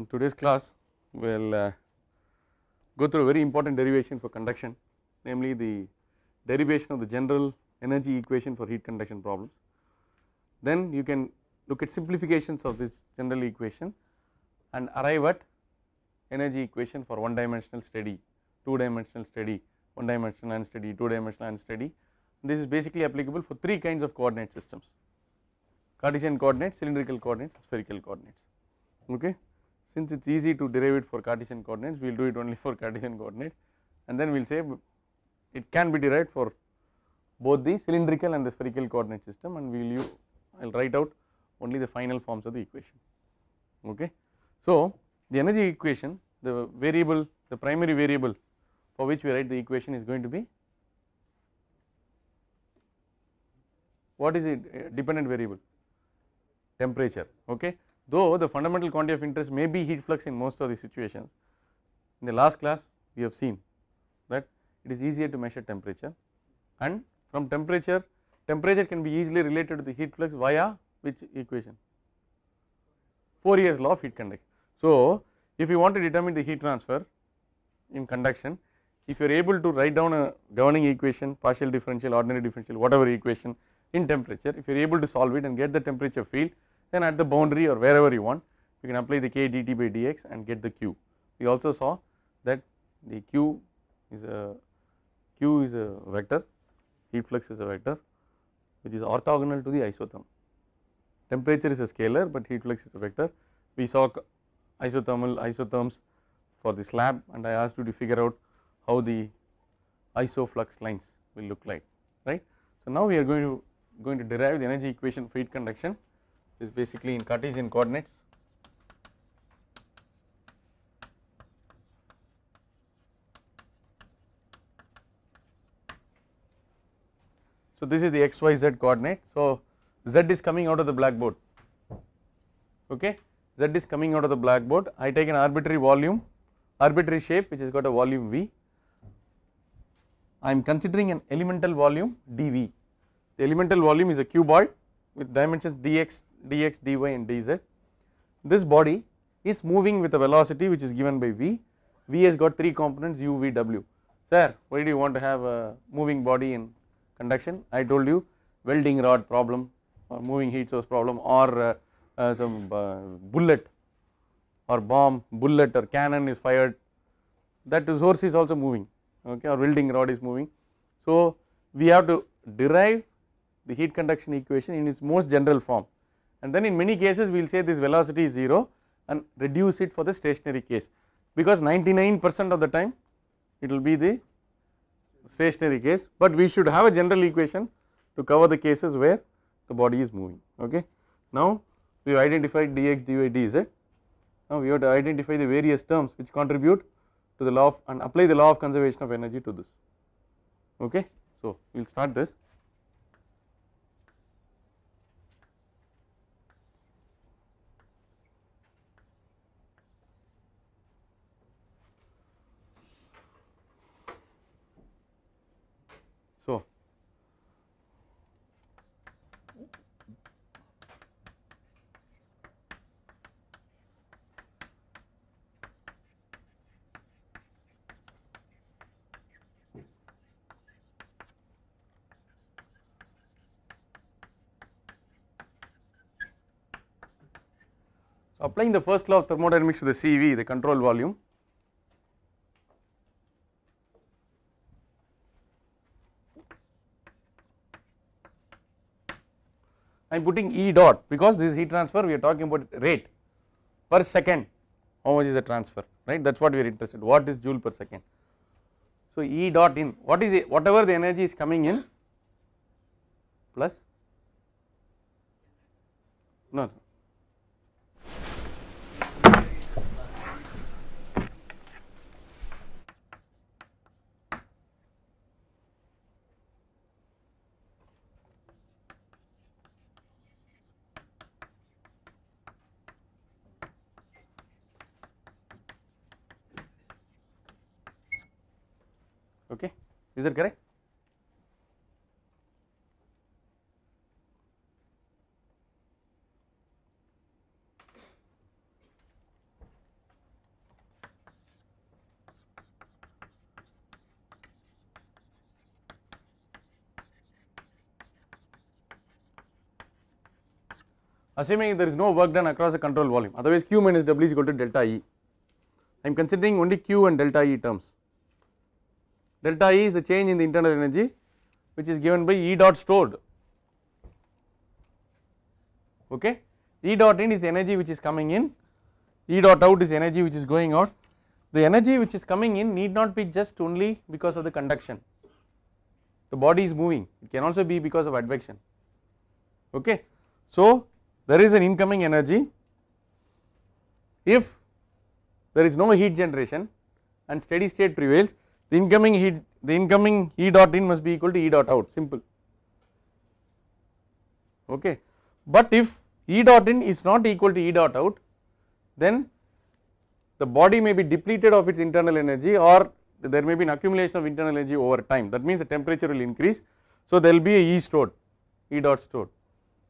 in today's class we will go through a very important derivation for conduction, namely the derivation of the general energy equation for heat conduction problems. Then you can look at simplifications of this general equation and arrive at energy equation for one dimensional steady, two dimensional steady, one dimensional unsteady, two dimensional unsteady. This is basically applicable for three kinds of coordinate systems: Cartesian coordinates, cylindrical coordinates, spherical coordinates. Okay. Since it is easy to derive it for Cartesian coordinates, we will do it only for Cartesian coordinates, and then we will say it can be derived for both the cylindrical and the spherical coordinate system, and we will use, I will write out only the final forms of the equation. Okay. So, the energy equation, the variable, the primary variable for which we write the equation is going to be, what is it? Dependent variable? Temperature. Okay. Though the fundamental quantity of interest may be heat flux in most of the situations, in the last class we have seen that it is easier to measure temperature, and from temperature can be easily related to the heat flux via which equation? Fourier's law of heat conduction. So, if you want to determine the heat transfer in conduction, if you are able to write down a governing equation, partial differential, ordinary differential, whatever equation in temperature, if you are able to solve it and get the temperature field, then at the boundary or wherever you want, you can apply the k dt by dx and get the q. We also saw that the q is a vector, heat flux is a vector which is orthogonal to the isotherm. Temperature is a scalar, but heat flux is a vector. We saw isotherms for the slab, and I asked you to figure out how the isoflux lines will look like, right. So, now we are going to derive the energy equation for heat conduction. This is basically in Cartesian coordinates. So, this is the x, y, z coordinate. So, z is coming out of the blackboard, okay. Z is coming out of the blackboard. I take an arbitrary volume, arbitrary shape which has got a volume V. I am considering an elemental volume dV. The elemental volume is a cuboid with dimensions dx, dy and dz. This body is moving with a velocity which is given by V. V has got three components u, v, w. Sir, why do you want to have a moving body in conduction? I told you welding rod problem or moving heat source problem, or some bullet or bomb, bullet or cannon is fired, that source is also moving, okay, or welding rod is moving. So, we have to derive the heat conduction equation in its most general form, and then in many cases we will say this velocity is 0 and reduce it for the stationary case, because 99% of the time it will be the stationary case, but we should have a general equation to cover the cases where the body is moving. Okay. Now, we have identified dx, dy, dz. Now, we have to identify the various terms which contribute to the law of, and apply the law of conservation of energy to this. Okay. So, we will start this. So, applying the first law of thermodynamics to the CV, the control volume, I am putting E dot, because this is heat transfer, we are talking about rate per second, how much is the transfer, right, that is what we are interested, what is joule per second. So, E dot in, what is it, whatever the energy is coming in plus, no, okay, is that correct? assuming there is no work done across the control volume, otherwise Q minus W is equal to delta E. I am considering only Q and delta E terms. Delta E is the change in the internal energy which is given by E dot stored, okay. E dot in is the energy which is coming in, E dot out is the energy which is going out. The energy which is coming in need not be just only because of the conduction, the body is moving, it can also be because of advection, okay. So there is an incoming energy. If there is no heat generation and steady state prevails, the incoming E dot in must be equal to E dot out, simple, okay. But if E dot in is not equal to E dot out, then the body may be depleted of its internal energy, or there may be an accumulation of internal energy over time. That means the temperature will increase, so there will be a E stored, E dot stored,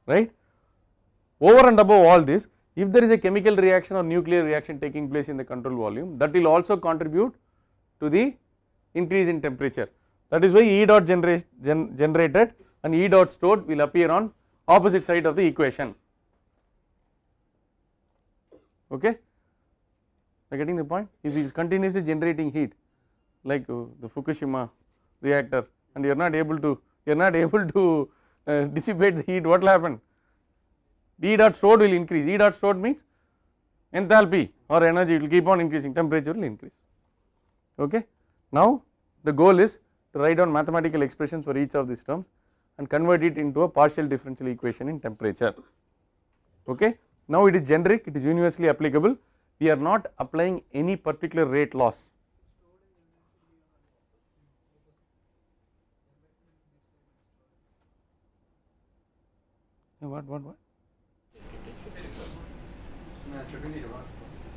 right. Over and above all this, if there is a chemical reaction or nuclear reaction taking place in the control volume, that will also contribute to the increase in temperature. That is why E dot generated and E dot stored will appear on opposite side of the equation, okay. Are you getting the point? If it is continuously generating heat like the Fukushima reactor, and you are not able to dissipate the heat, what will happen? E dot stored will increase. E dot stored means enthalpy or energy will keep on increasing, temperature will increase, okay. Now the goal is to write down mathematical expressions for each of these terms and convert it into a partial differential equation in temperature, okay. Now it is generic, it is universally applicable, we are not applying any particular rate laws. What? No, it should be the reverse.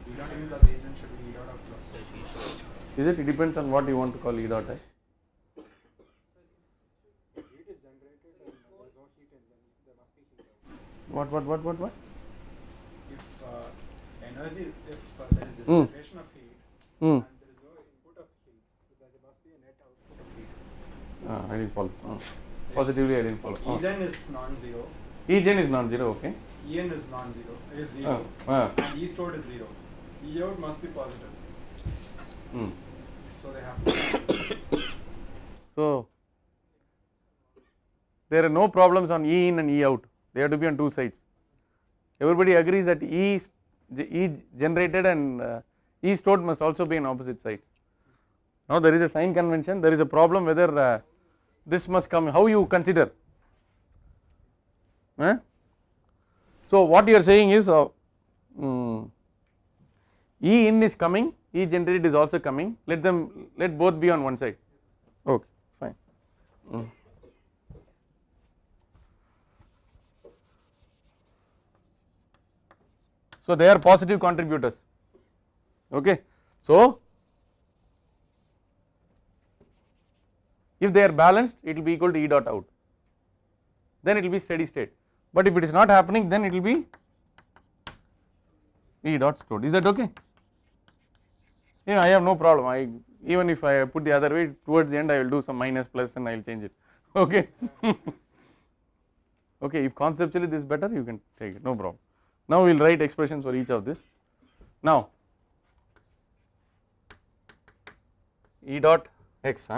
E dot in plus agent should be E dot out plus. Is it? It depends on what you want to call E dot I. Heat is generated and there is no heat in, then there must be heat out. What? If energy, if there is a generation of heat and there is no input of heat, then there must be a net output of heat. I didn't follow. Positively I didn't follow. Egen is non-zero. Egen is non-zero, okay. En is non-zero, is zero, and E stored is zero. E out must be positive. So they have to. So there are no problems on E in and E out, they have to be on two sides. Everybody agrees that E generated and E stored must also be on opposite sides. Now there is a sign convention, there is a problem whether this must come, how you consider? So what you are saying is E in is coming, E generated is also coming, let both be on one side, okay, fine. So they are positive contributors, okay. So if they are balanced, it will be equal to E dot out, then it will be steady state, but if it is not happening, then it will be E dot stored. Is that okay? Yeah, I have no problem. Even if I put the other way, towards the end I will do some minus plus and I will change it, okay. Okay, if conceptually this is better, you can take it, no problem. Now we will write expressions for each of this. Now E dot x,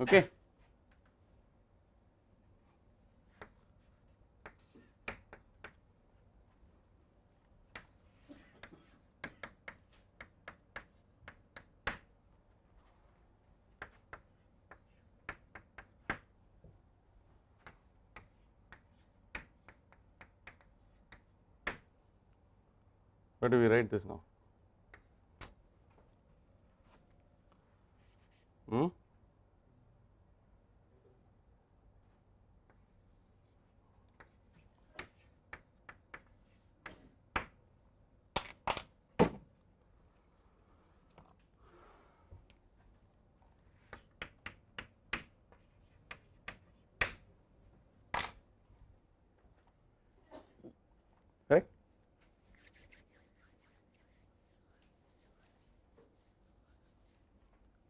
okay. Where do we write this now?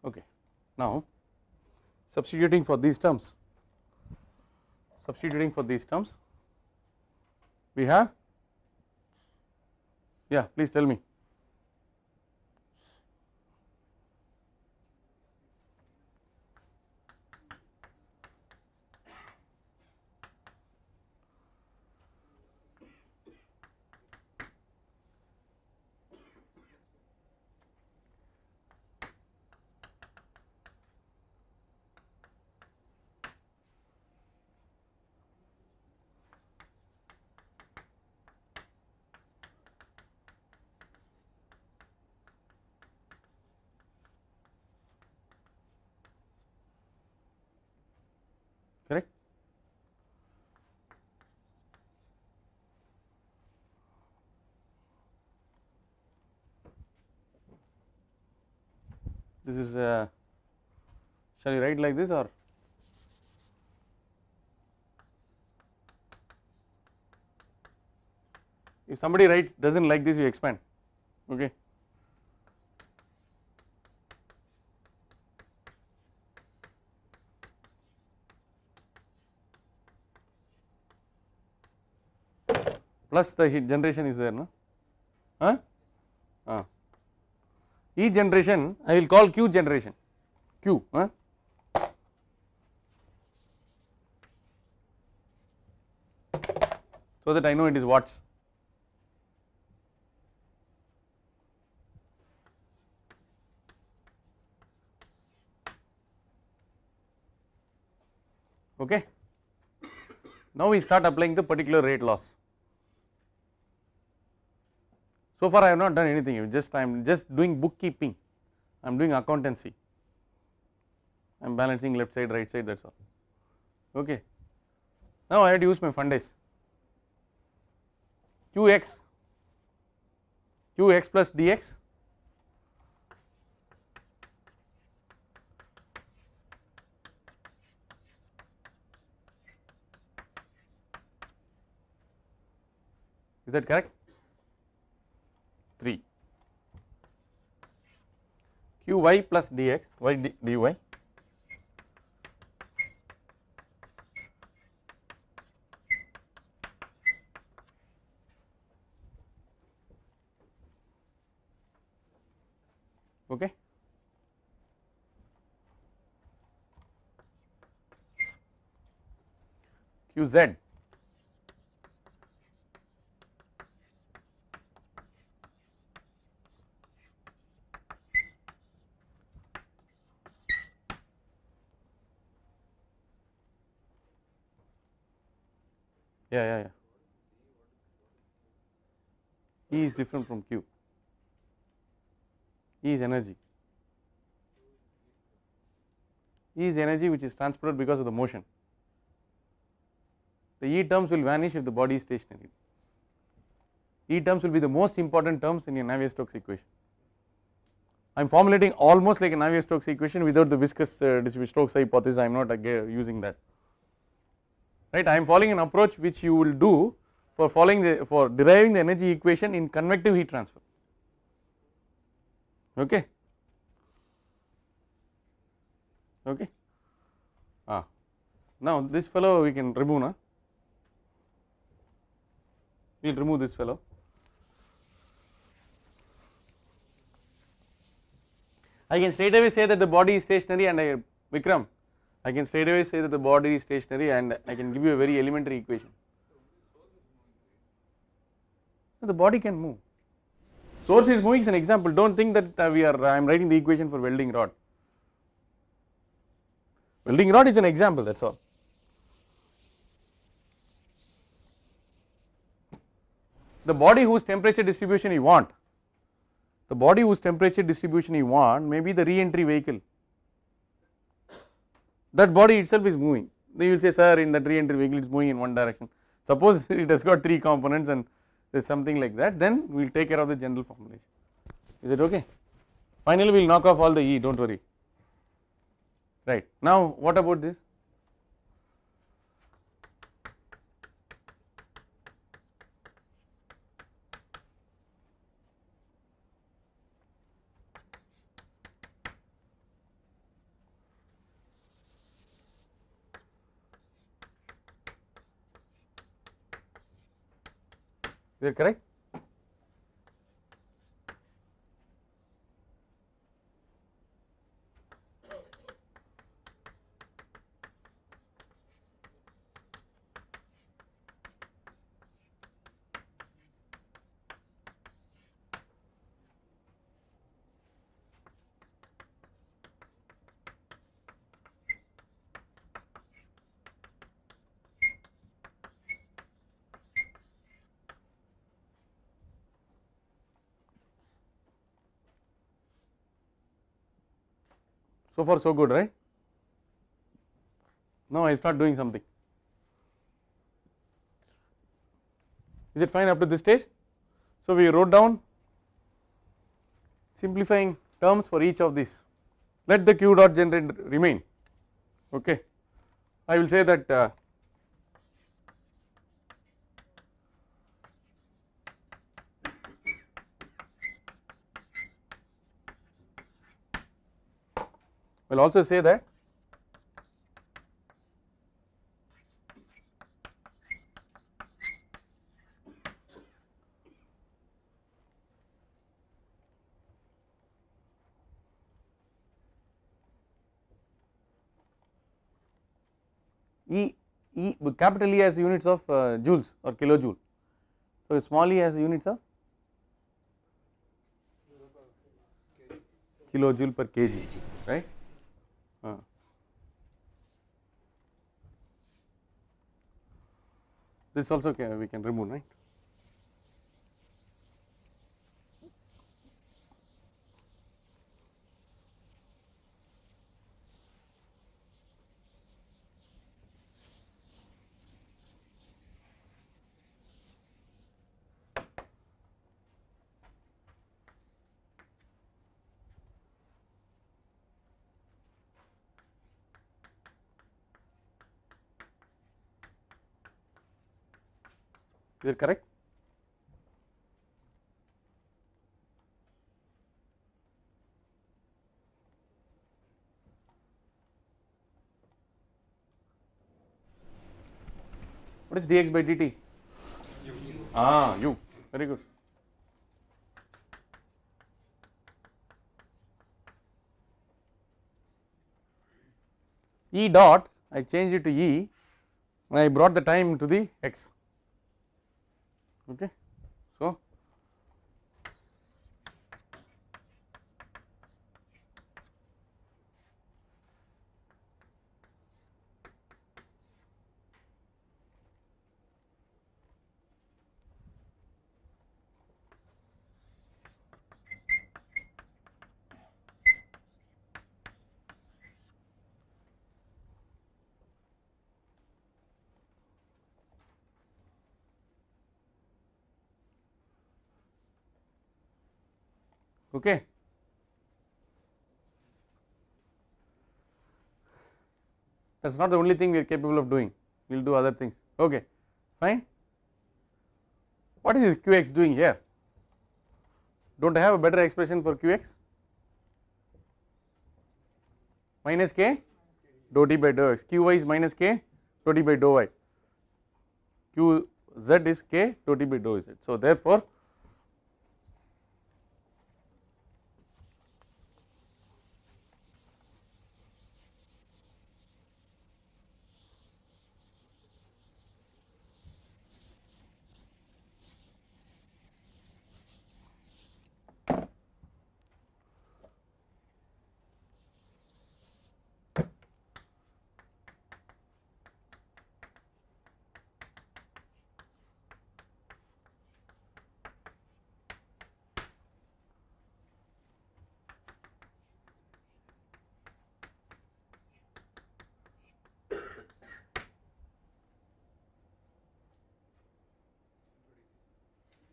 Okay. Now substituting for these terms, we have, yeah, please tell me. Correct. This is shall you write like this, or if somebody writes doesn't like this, you expand. Okay. Plus the heat generation is there, no? Huh? Each generation I will call Q generation, Q, huh? So that I know it is watts. Okay. Now we start applying the particular rate laws. So far I have not done anything, I am just doing bookkeeping, I am doing accountancy, I am balancing left side, right side, that is all. Okay. Now I have to use my fundays. Qx plus dx is that correct? 3 Qy plus dx y dy okay. Qz yeah. E is different from Q. E is energy. E is energy which is transported because of the motion. The E terms will vanish if the body is stationary. E terms will be the most important terms in your Navier-Stokes equation. I am formulating almost like a Navier-Stokes equation without the viscous Stokes hypothesis. I am not using that. Right? I am following an approach which you will do for deriving the energy equation in convective heat transfer. Okay. Okay. Now this fellow we can remove, na? We will remove this fellow. I can straight away say that the body is stationary, and Vikram, I can straight away say that the body is stationary, and I can give you a very elementary equation. The body can move. Source is moving is an example. Do not think that I am writing the equation for welding rod. Welding rod is an example, that is all. The body whose temperature distribution you want, may be the re-entry vehicle. That body itself is moving. You will say, sir, in that re-entry vehicle it is moving in one direction. Suppose it has got 3 components and there is something like that, then we will take care of the general formulation. Is it okay? Finally, we will knock off all the E, do not worry. Right. Now, what about this? that correct? So far so good, right? Now I will start doing something. Is it fine up to this stage? So we wrote down simplifying terms for each of these. Let the q dot generate remain. Okay, I will say that I will also say that capital E has units of joules or kilojoule. So small e has units of kilojoule per kg, right? This also we can remove, right? Is it correct? What is dx by dt? U. Very good. E dot, I changed it to E when I brought the time to the x. Okay, so okay. That is not the only thing we are capable of doing, we will do other things. Okay, fine. What is qx doing here? Don't I have a better expression for qx? Minus k dou t by dou x. Qy is minus k dou t by dou y. Qz is k dou t by dou z. So therefore,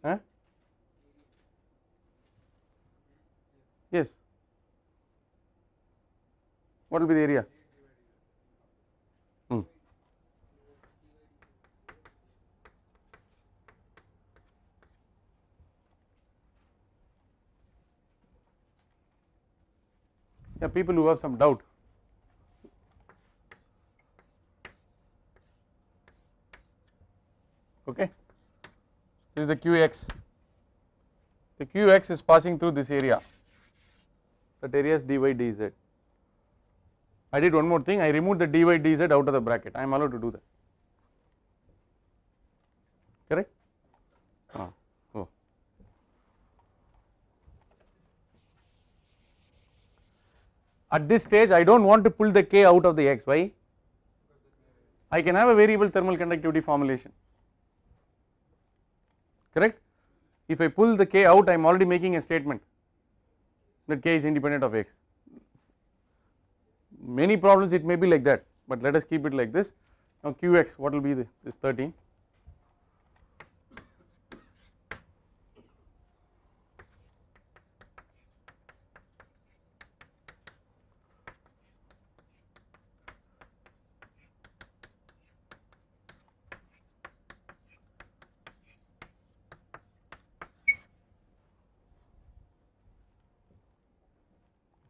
huh? Yes. What will be the area? Yeah, people who have some doubt. Okay, this is the Qx. The Qx is passing through this area, that area is dy dz. I did one more thing, I removed the dy dz out of the bracket, I am allowed to do that, correct? Oh. At this stage I do not want to pull the k out of the x. Why? I can have a variable thermal conductivity formulation, correct? If I pull the k out, I am already making a statement that k is independent of x. Many problems it may be like that, but let us keep it like this. Now Qx, what will be this 13?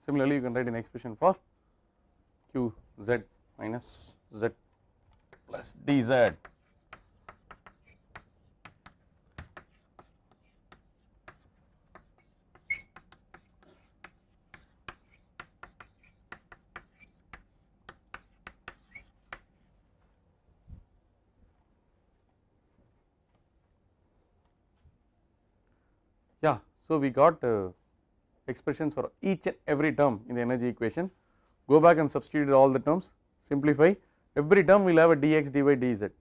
Similarly, you can write an expression for Qz minus z plus dz. Yeah, so we got expressions for each and every term in the energy equation. Go back and substitute all the terms, simplify, every term will have a dx dy dz,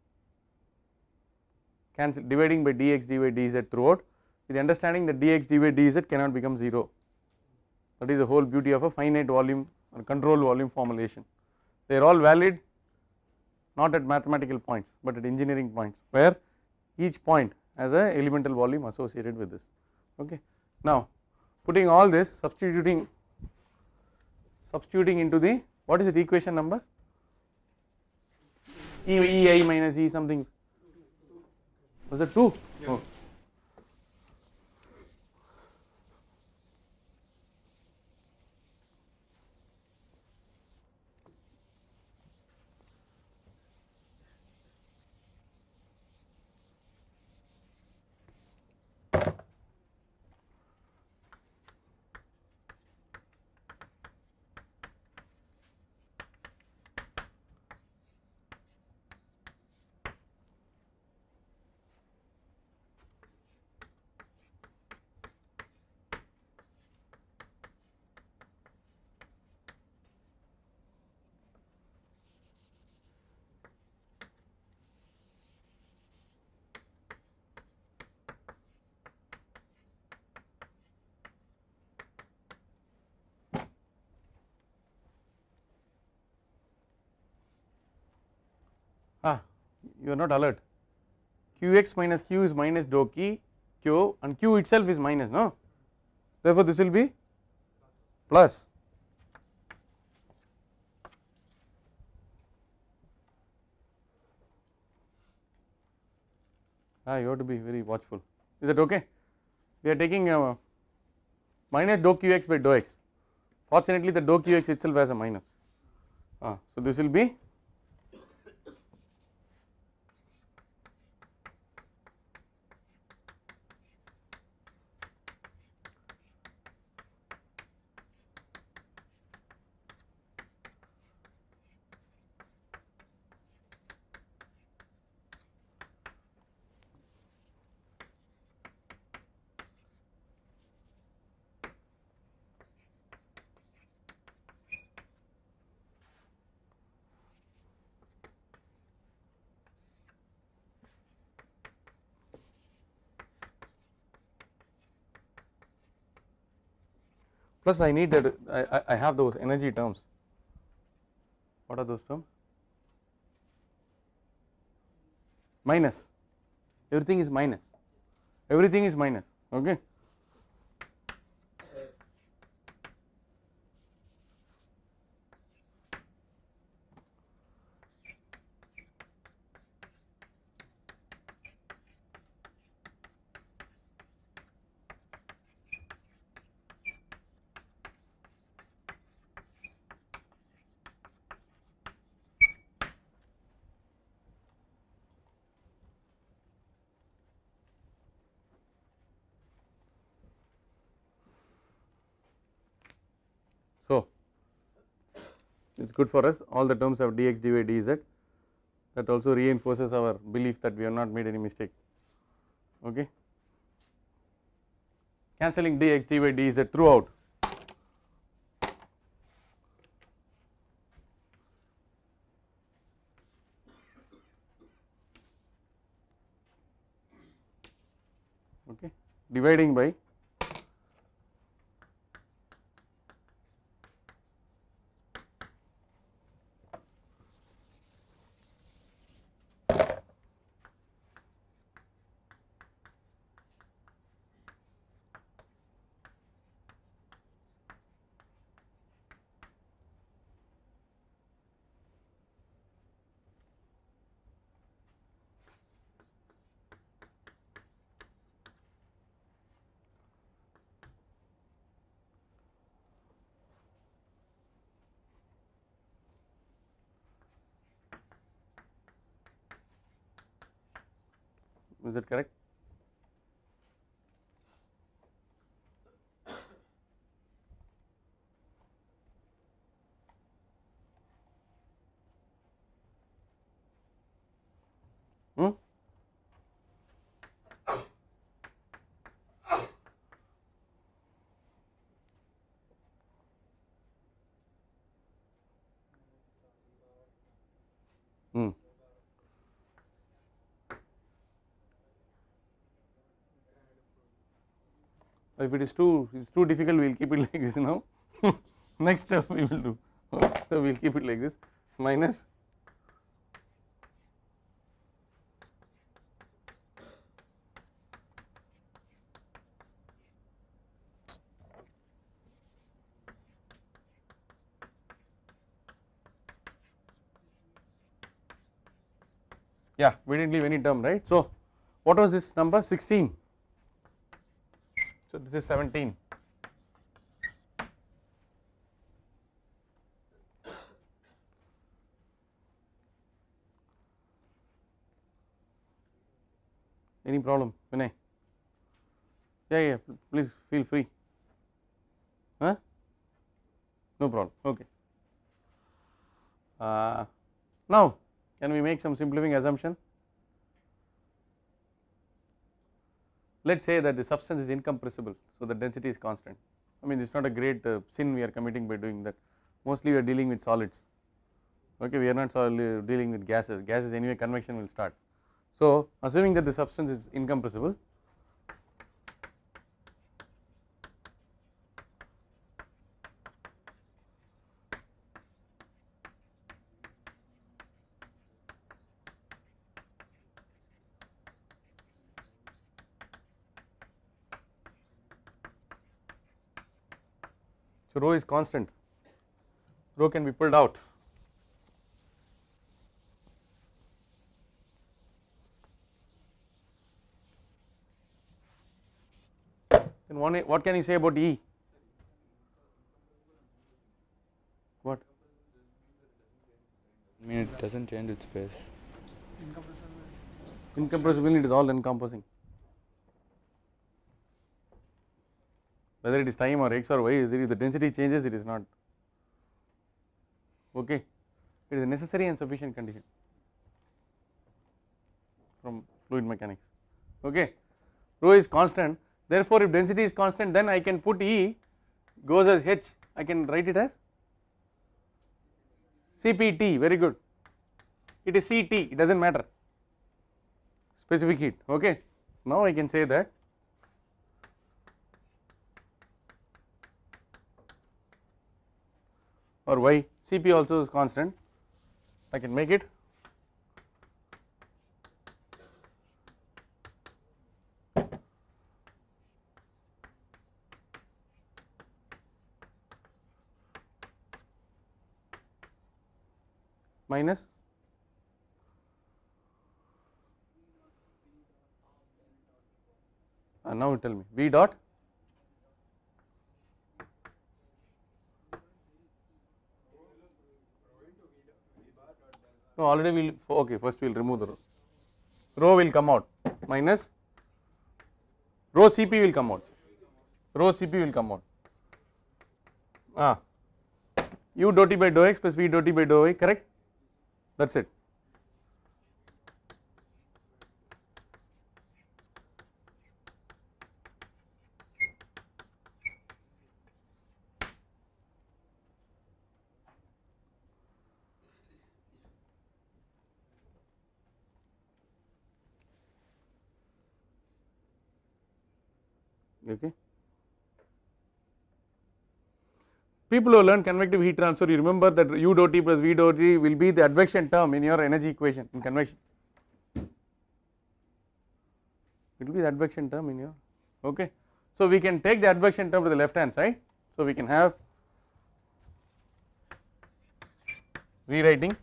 cancel, dividing by dx dy dz throughout, with the understanding that dx dy dz cannot become 0. That is the whole beauty of a finite volume or control volume formulation. They are all valid not at mathematical points, but at engineering points, where each point has a elemental volume associated with this. Okay. Now putting all this, substituting into the, what is the equation number? Ei minus E something, was it 2? Yeah. Oh. You are not alert. Qx minus q is minus dou q, and q itself is minus, no? Therefore, this will be plus. You have to be very watchful. Is that okay? We are taking minus dou qx by dou x. Fortunately, the dou qx itself has a minus. So this will be plus. I need that, I have those energy terms. What are those terms? Minus, everything is minus, everything is minus, okay. it is good for us, all the terms have dx dy dz, that also reinforces our belief that we have not made any mistake. Okay. Cancelling dx dy dz throughout. Okay. Dividing by is that correct? Hmm? Hmm. If it is too difficult, we will keep it like this now. Next step we will do. So we will keep it like this, minus yeah, we did not leave any term, right. So what was this number? 16. So this is 17. Any problem, Vinay? Yeah, please feel free. Huh? No problem. Okay. Now, can we make some simplifying assumption? Let us say that the substance is incompressible, so the density is constant. I mean, it is not a great sin we are committing by doing that. Mostly we are dealing with solids. Okay, we are not dealing with gases. Gases anyway, convection will start. So, assuming that the substance is incompressible, so rho is constant, rho can be pulled out. Then what can you say about E? What? I mean, it doesn't change its space. Incompressible, it is all encompassing. Whether it is time or x or y, if the density changes, it is not. Okay, it is a necessary and sufficient condition from fluid mechanics. Okay, rho is constant. Therefore, if density is constant, then I can put E goes as h. I can write it as CPT. Very good. It is CT. It does not matter. Specific heat. Okay. Now I can say that or y, Cp also is constant. I can make it minus now tell me V dot no, already we will okay, first we will remove the rho will come out minus rho Cp will come out, rho Cp will come out u dou t by dou x plus v dou t by dou y, correct, that is it. Okay. People who learn convective heat transfer, you remember that u dou t plus v dou t will be the advection term in your energy equation in convection. It will be the advection term in your, okay. So we can take the advection term to the left hand side. So we can have rewriting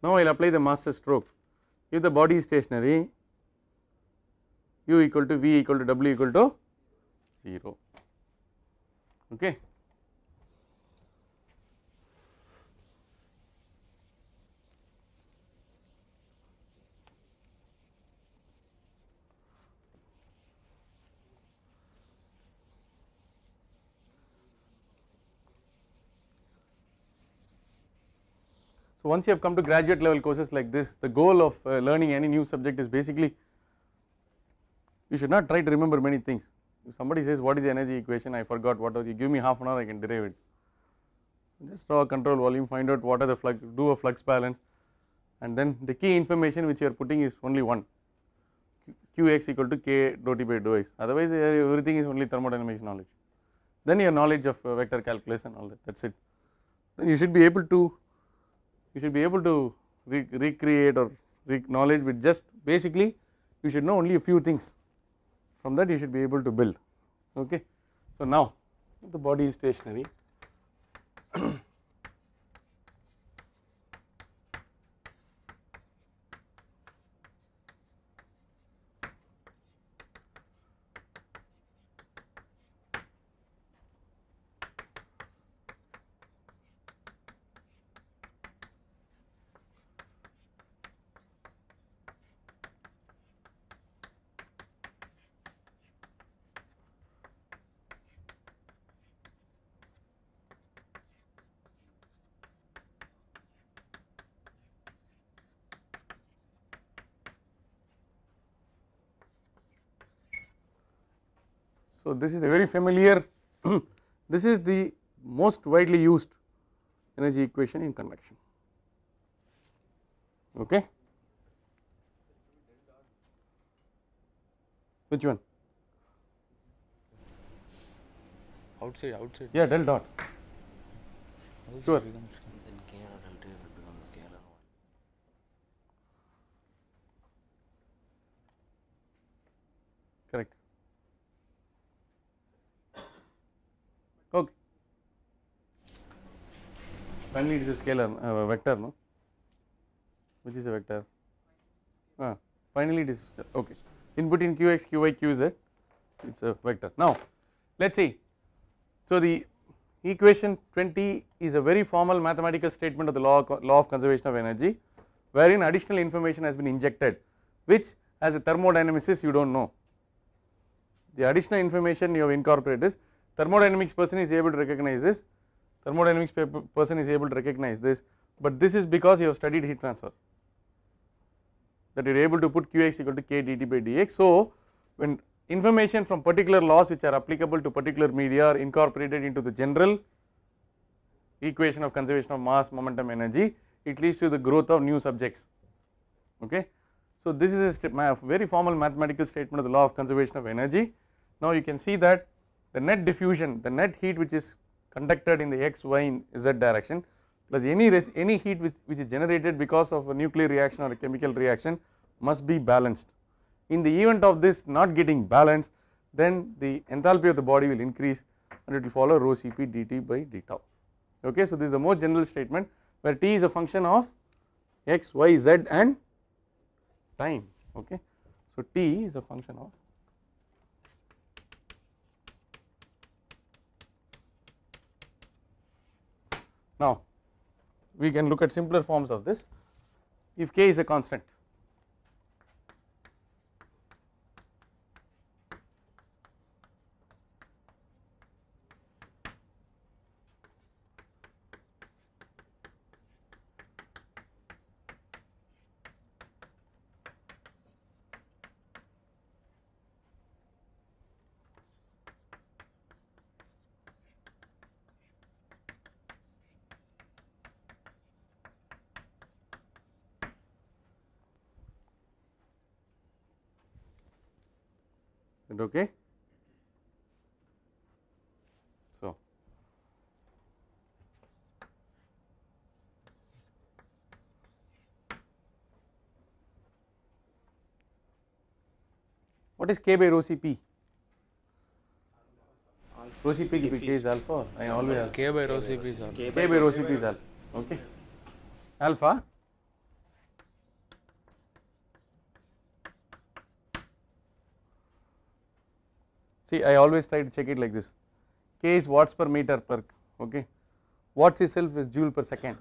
now I will apply the master stroke. If the body is stationary, u equal to v equal to w equal to 0, okay. So once you have come to graduate level courses like this, the goal of learning any new subject is basically, you should not try to remember many things. If somebody says what is the energy equation, I forgot what was, you give me half an hour I can derive it. Just draw a control volume, find out what are the flux, do a flux balance, and then the key information which you are putting is only one, qx equal to k dou t by dou x, otherwise everything is only thermodynamics knowledge. Then your knowledge of vector calculus and all that, that is it. Then you should be able to recreate or knowledge with just basically you should know only a few things, from that you should be able to build, okay. So now if the body is stationary, so this is a very familiar this is the most widely used energy equation in convection, okay. Which one? Outside. Yeah, del dot. Outside Sure. becomes- Then k or delta will become the scalar one. Correct. Okay. Finally, it is a scalar vector, no? Which is a vector? Finally, it is okay. Input in qx, qy, qz, it is a vector. Now, let us see. So the equation 20 is a very formal mathematical statement of the law of conservation of energy, wherein additional information has been injected, which as a thermodynamicist you do not know. The additional information you have incorporated is thermodynamics person is able to recognize this, thermodynamics person is able to recognize this, but this is because you have studied heat transfer, that you are able to put qx equal to k dt by dx. So when information from particular laws which are applicable to particular media are incorporated into the general equation of conservation of mass, momentum, energy, it leads to the growth of new subjects, okay. So this is a very formal mathematical statement of the law of conservation of energy. Now you can see that the net diffusion, the net heat which is conducted in the x, y and z direction, plus any heat which is generated because of a nuclear reaction or a chemical reaction must be balanced. In the event of this not getting balanced, then the enthalpy of the body will increase and it will follow rho Cp dt by d tau. Okay, so this is the most general statement where T is a function of x, y, z and time. Okay, so T is a function of now we can look at simpler forms of this. If k is a constant, is it okay? So, what is k by rho Cp? Rho Cp if k is alpha, I always ask. K by rho Cp is alpha. K by rho Cp is alpha. Okay, alpha. See, I always try to check it like this. K is watts per meter per. Okay, watts itself is joule per second.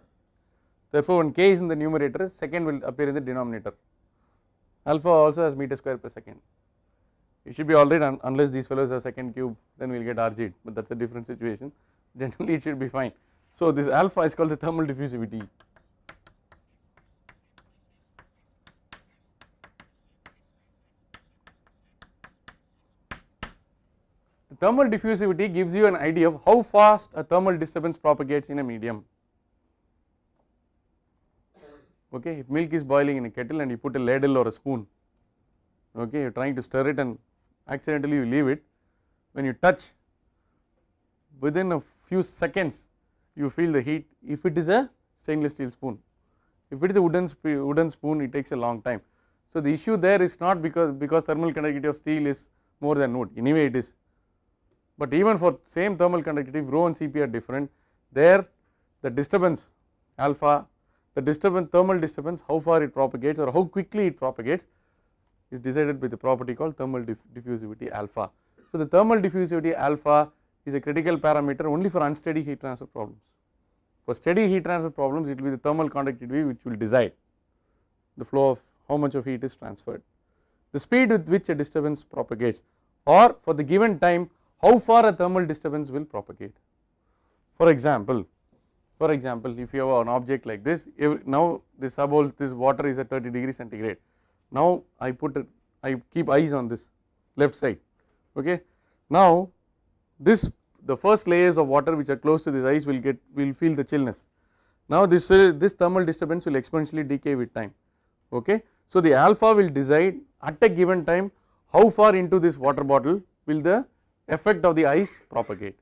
Therefore, when k is in the numerator, second will appear in the denominator. Alpha also has meter square per second. It should be alright unless these fellows have second cube, then we will get RG, but that is a different situation. Generally, it should be fine. So, this alpha is called the thermal diffusivity. The thermal diffusivity gives you an idea of how fast a thermal disturbance propagates in a medium. Okay, if milk is boiling in a kettle and you put a ladle or a spoon, okay, you are trying to stir it and accidentally you leave it, when you touch, within a few seconds you feel the heat if it is a stainless steel spoon. If it is a wooden spoon, it takes a long time. So, the issue there is not because thermal conductivity of steel is more than wood, anyway it is. But even for same thermal conductivity, if rho and Cp are different, there the disturbance alpha, the disturbance, thermal disturbance, how far it propagates or how quickly it propagates is decided by the property called thermal diffusivity alpha. So, the thermal diffusivity alpha is a critical parameter only for unsteady heat transfer problems. For steady heat transfer problems, it will be the thermal conductivity which will decide the flow of how much of heat is transferred, the speed with which a disturbance propagates, or for the given time how far a thermal disturbance will propagate. For example, if you have an object like this, now this water is at 30 degrees centigrade. Now I keep eyes on this left side. Okay. Now the first layers of water which are close to this ice will feel the chillness. Now this thermal disturbance will exponentially decay with time. Okay. So the alpha will decide at a given time how far into this water bottle will the effect of the ice propagate.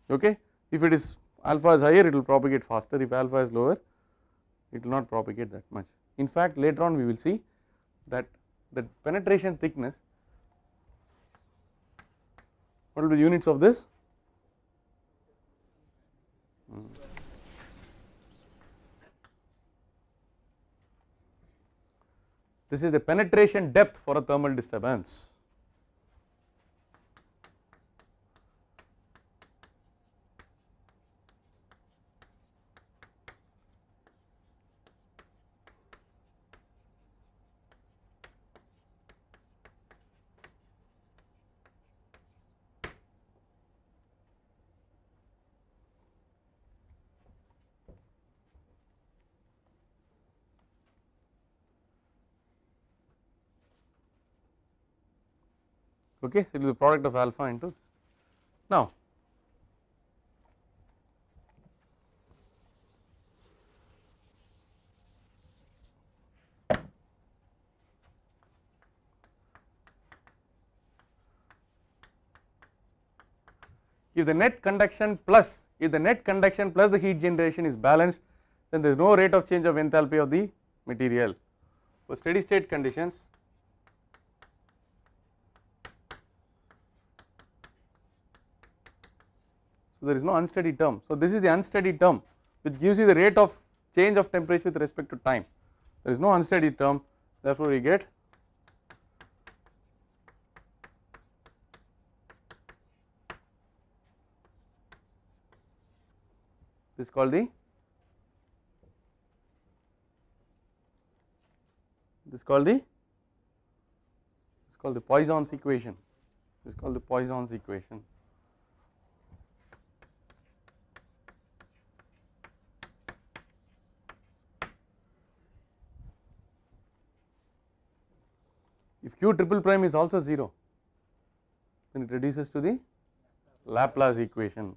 Okay. If it is alpha is higher, it will propagate faster. If alpha is lower, it will not propagate that much. In fact, later on we will see that the penetration thickness, what will be the units of this? This is the penetration depth for a thermal disturbance. Okay, so it is the product of alpha into. Now, if the net conduction plus the heat generation is balanced, then there is no rate of change of enthalpy of the material. for steady state conditions, so there is no unsteady term. So this is the unsteady term which gives you the rate of change of temperature with respect to time. There is no unsteady term, therefore we get this is called the Poisson's equation. This is called the Poisson's equation. If q triple prime is also 0, then it reduces to the Laplace equation.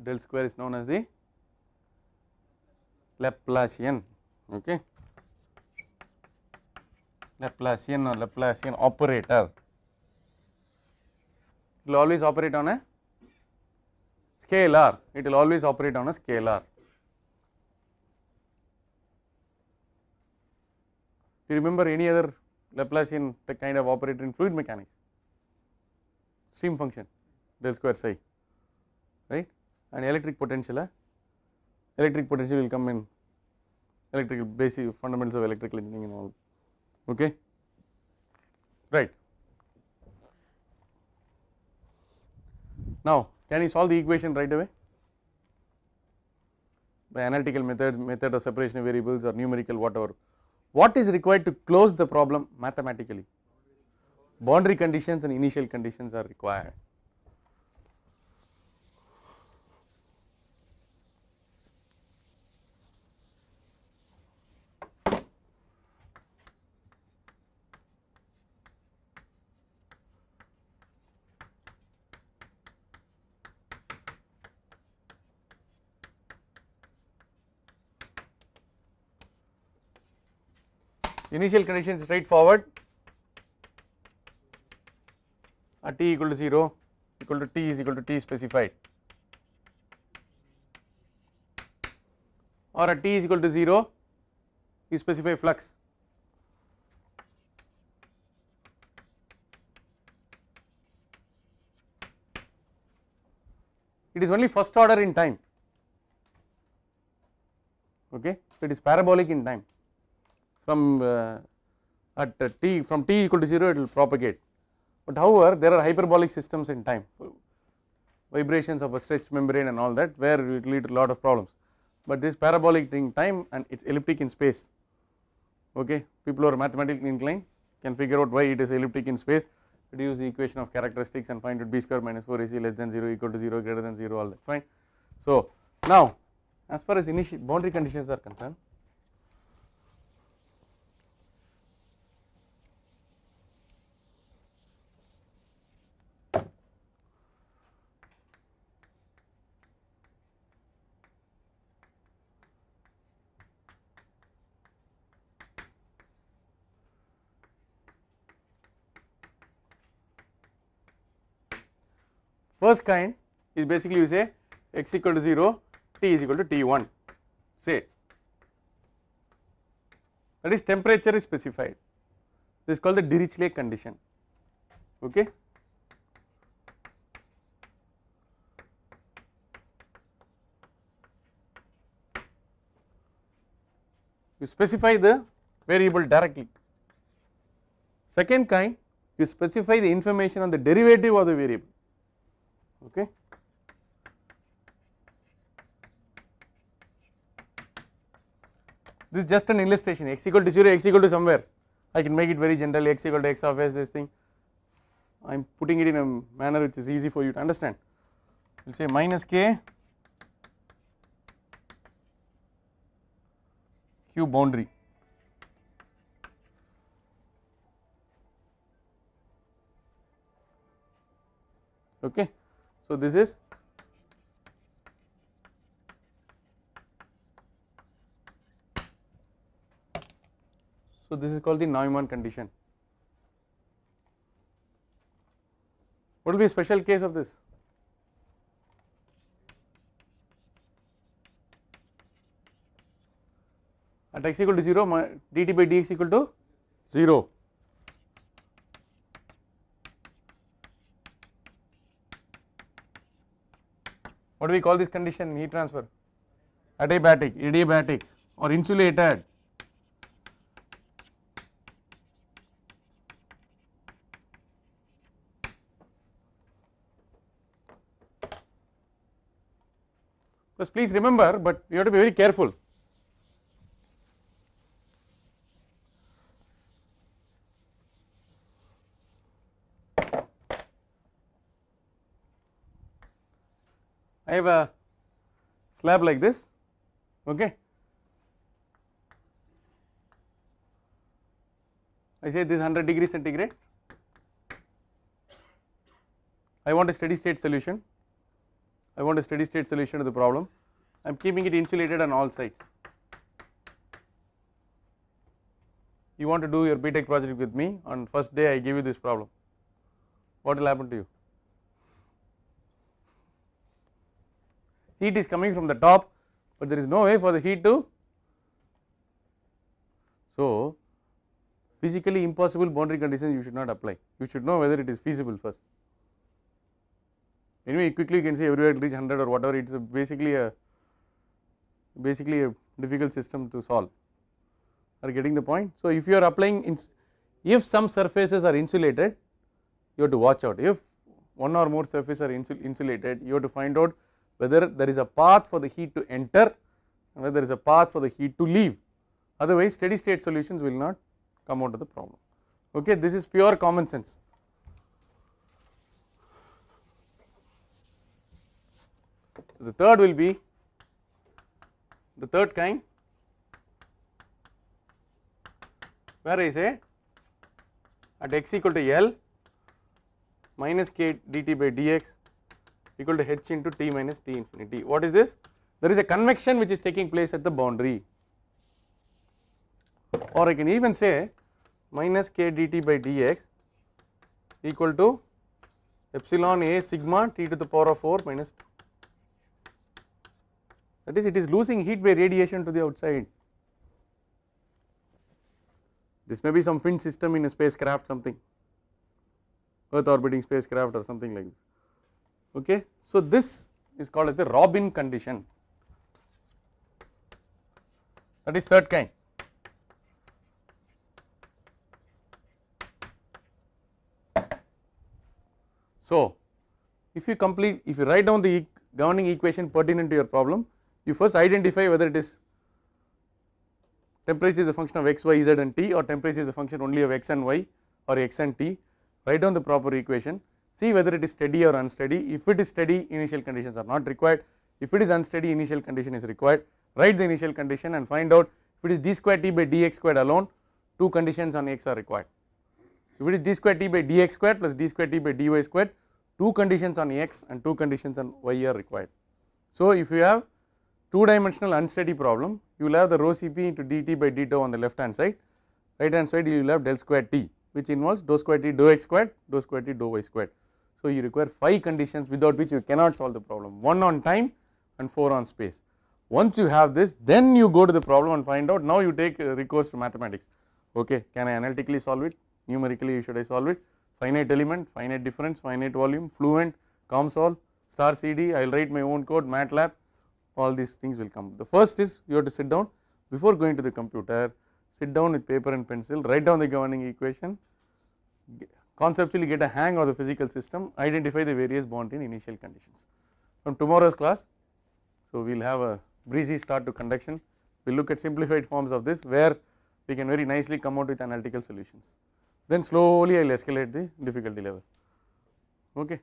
Del square is known as the Laplacian, okay, Laplacian or Laplacian operator. It will always operate on a scalar, it will always operate on a scalar. Do you remember any other Laplacian kind of operator in fluid mechanics? Stream function, del square psi, right, and electric potential will come in electrical basic fundamentals of electrical engineering and all, okay, right. Now can you solve the equation right away by analytical method of separation of variables or numerical whatever? What is required to close the problem mathematically? Boundary conditions and initial conditions are required. Initial condition is straightforward, at t equal to 0 equal to t is equal to t specified, or at t is equal to 0 you specify flux. It is only first order in time, okay, so it is parabolic in time. From from t equal to 0 it will propagate, but however there are hyperbolic systems in time, vibrations of a stretched membrane and all that, where it will lead to a lot of problems, but this parabolic in time and it is elliptic in space, okay. People who are mathematically inclined can figure out why it is elliptic in space, reduce the equation of characteristics and find out b square minus 4ac less than 0 equal to 0 greater than 0, all that fine. So now as far as initial boundary conditions are concerned, first kind is basically you say x equal to 0, t is equal to T1, say, that is temperature is specified, this is called the Dirichlet condition, okay. You specify the variable directly. Second kind, you specify the information on the derivative of the variable, okay. This is just an illustration, x equal to 0, x equal to somewhere, I can make it very general, x equal to x of s, this thing, I am putting it in a manner which is easy for you to understand. We will say minus k q boundary, Okay. So, this is called the Neumann condition. What will be a special case of this? At x equal to 0, dt by dx equal to 0. What do we call this condition? Heat transfer. Adiabatic or insulated. Because please remember, but you have to be very careful. I have a slab like this, okay. I say this is 100 degrees centigrade. I want a steady state solution. I want a steady state solution to the problem. I am keeping it insulated on all sides. You want to do your BTech project with me, on first day I give you this problem. What will happen to you? Heat is coming from the top, but there is no way for the heat to. So, physically impossible boundary conditions you should not apply. You should know whether it is feasible first. Anyway, quickly you can see everywhere it reach 100 or whatever. It is basically a difficult system to solve. Are you getting the point? So, if you are applying, if some surfaces are insulated, you have to watch out. If one or more surfaces are insulated, you have to find out whether there is a path for the heat to enter and whether there is a path for the heat to leave. Otherwise, steady state solutions will not come out of the problem. Okay, this is pure common sense. So, the third will be the third kind, where I say at x equal to L minus k dt by dx equal to h into t minus t infinity. What is this? There is a convection which is taking place at the boundary, or I can even say minus k dt by dx equal to epsilon a sigma t to the power of 4 minus 2. That is, it is losing heat by radiation to the outside. This may be some fin system in a spacecraft, something, Earth orbiting spacecraft or something like this. Okay. So, this is called as the Robin condition, that is third kind. So, if you write down the governing equation pertinent to your problem, you first identify whether it is temperature is a function of x, y, z and t, or temperature is a function only of x and y or x and t. Write down the proper equation, see whether it is steady or unsteady. If it is steady, initial conditions are not required. If it is unsteady, initial condition is required. Write the initial condition and find out if it is d square t by dx squared alone, two conditions on x are required. If it is d square t by dx squared plus d square t by dy squared, two conditions on x and two conditions on y are required. So, if you have two dimensional unsteady problem, you will have the rho Cp into dt by d tau on the left hand side, right hand side you will have del square t, which involves dou square t dou x squared, dou square t dou y squared. So, you require 5 conditions without which you cannot solve the problem, 1 on time and 4 on space. Once you have this, then you go to the problem and find out, now you take recourse to mathematics. Okay, can I analytically solve it, numerically should I solve it, finite element, finite difference, finite volume, fluent, COMSOL, star CD, I will write my own code, MATLAB, all these things will come. The first is you have to sit down before going to the computer, sit down with paper and pencil, write down the governing equation, conceptually get a hang of the physical system, identify the various boundary and initial conditions. From tomorrow's class, so we will have a breezy start to conduction, we will look at simplified forms of this where we can very nicely come out with analytical solutions. Then slowly I will escalate the difficulty level. Okay.